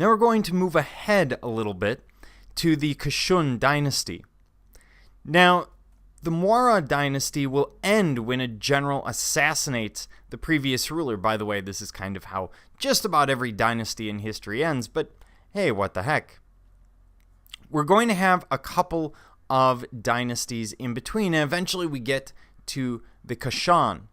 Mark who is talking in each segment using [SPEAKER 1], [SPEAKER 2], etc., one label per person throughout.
[SPEAKER 1] Now we're going to move ahead a little bit to the Kashun dynasty. Now, the Maurya dynasty will end when a general assassinates the previous ruler. By the way, this is kind of how just about every dynasty in history ends, but hey, what the heck. We're going to have a couple of dynasties in between, and eventually we get to the Kashan.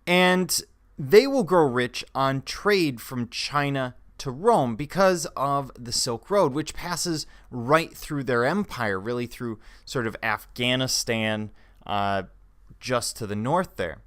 [SPEAKER 1] And they will grow rich on trade from China to Rome because of the Silk Road, which passes right through their empire, really through sort of Afghanistan, just to the north there.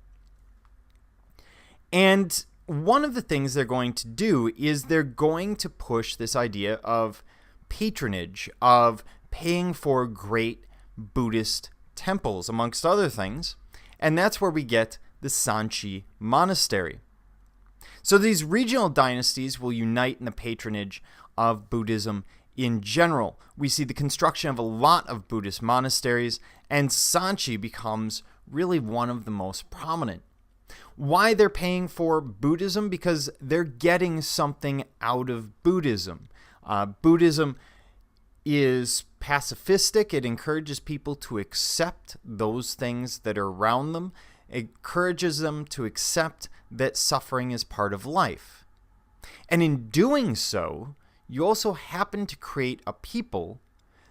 [SPEAKER 1] And one of the things they're going to do is they're going to push this idea of patronage, of paying for great Buddhist temples, amongst other things. And that's where we get the Sanchi Monastery. So these regional dynasties will unite in the patronage of Buddhism in general. We see the construction of a lot of Buddhist monasteries, and Sanchi becomes really one of the most prominent. Why they're paying for Buddhism? Because they're getting something out of Buddhism. Buddhism is pacifistic. It encourages people to accept those things that are around them. It encourages them to accept that suffering is part of life. And in doing so, you also happen to create a people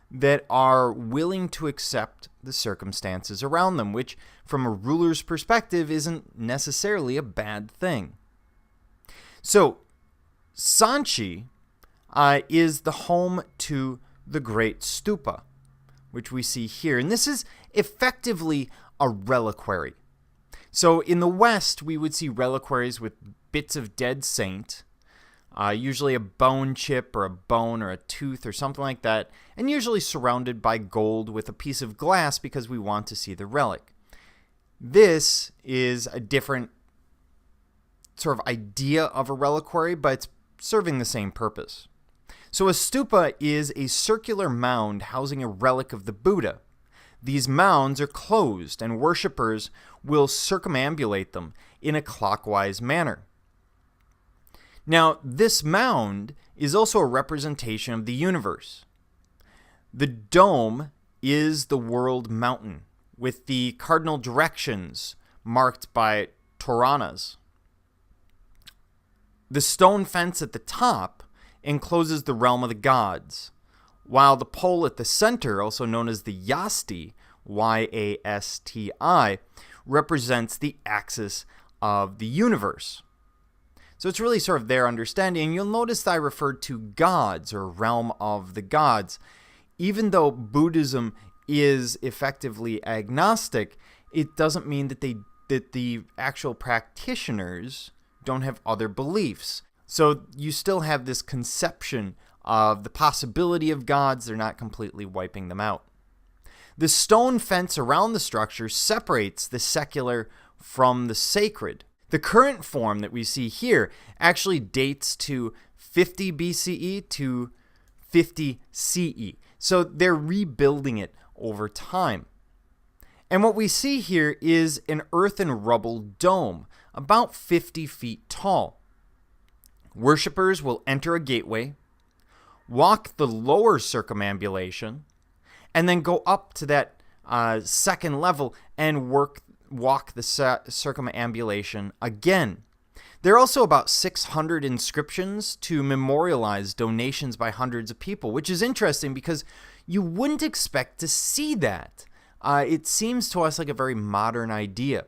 [SPEAKER 1] that are willing to accept the circumstances around them, which from a ruler's perspective isn't necessarily a bad thing. So, Sanchi is the home to the Great Stupa, which we see here. And this is effectively a reliquary. So in the West, we would see reliquaries with bits of dead saint, usually a bone chip or a bone or a tooth or something like that, and usually surrounded by gold with a piece of glass because we want to see the relic. This is a different sort of idea of a reliquary, but it's serving the same purpose. So a stupa is a circular mound housing a relic of the Buddha. These mounds are closed, and worshippers will circumambulate them in a clockwise manner. Now, this mound is also a representation of the universe. The dome is the world mountain, with the cardinal directions marked by Tornanas. The stone fence at the top encloses the realm of the gods, while the pole at the center, also known as the Yasti, Y-A-S-T-I, represents the axis of the universe. So it's really sort of their understanding. You'll notice that I referred to gods, or realm of the gods. Even though Buddhism is effectively agnostic, it doesn't mean that the actual practitioners don't have other beliefs. So you still have this conception of the possibility of gods. They're not completely wiping them out. The stone fence around the structure separates the secular from the sacred. The current form that we see here actually dates to 50 BCE to 50 CE. So they're rebuilding it over time. And what we see here is an earth and rubble dome, about 50 feet tall. Worshippers will enter a gateway, walk the lower circumambulation, and then go up to that second level and walk the circumambulation again. There are also about 600 inscriptions to memorialize donations by hundreds of people, which is interesting because you wouldn't expect to see that. It seems to us like a very modern idea.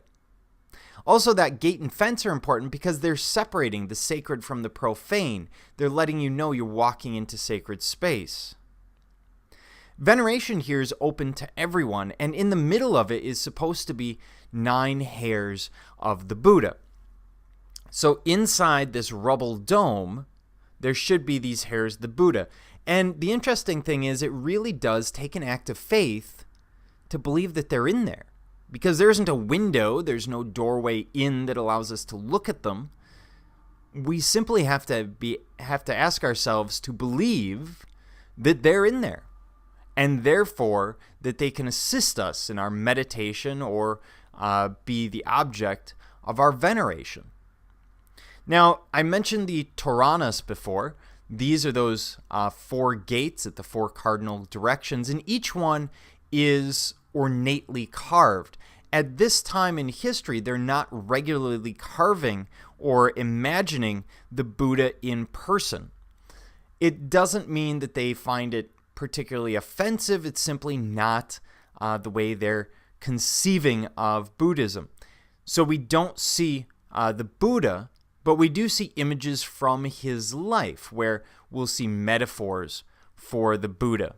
[SPEAKER 1] Also, that gate and fence are important because they're separating the sacred from the profane. They're letting you know you're walking into sacred space. Veneration here is open to everyone, and in the middle of it is supposed to be 9 hairs of the Buddha. So inside this rubble dome, there should be these hairs of the Buddha. And the interesting thing is it really does take an act of faith to believe that they're in there. Because there isn't a window, there's no doorway in that allows us to look at them. We simply have to ask ourselves to believe that they're in there, and therefore that they can assist us in our meditation or be the object of our veneration. Now, I mentioned the Tornanas before. These are those 4 gates at the 4 cardinal directions, and each one is ornately carved. At this time in history, they're not regularly carving or imagining the Buddha in person. It doesn't mean that they find it particularly offensive. It's simply not the way they're conceiving of Buddhism. So we don't see the Buddha, but we do see images from his life where we'll see metaphors for the Buddha.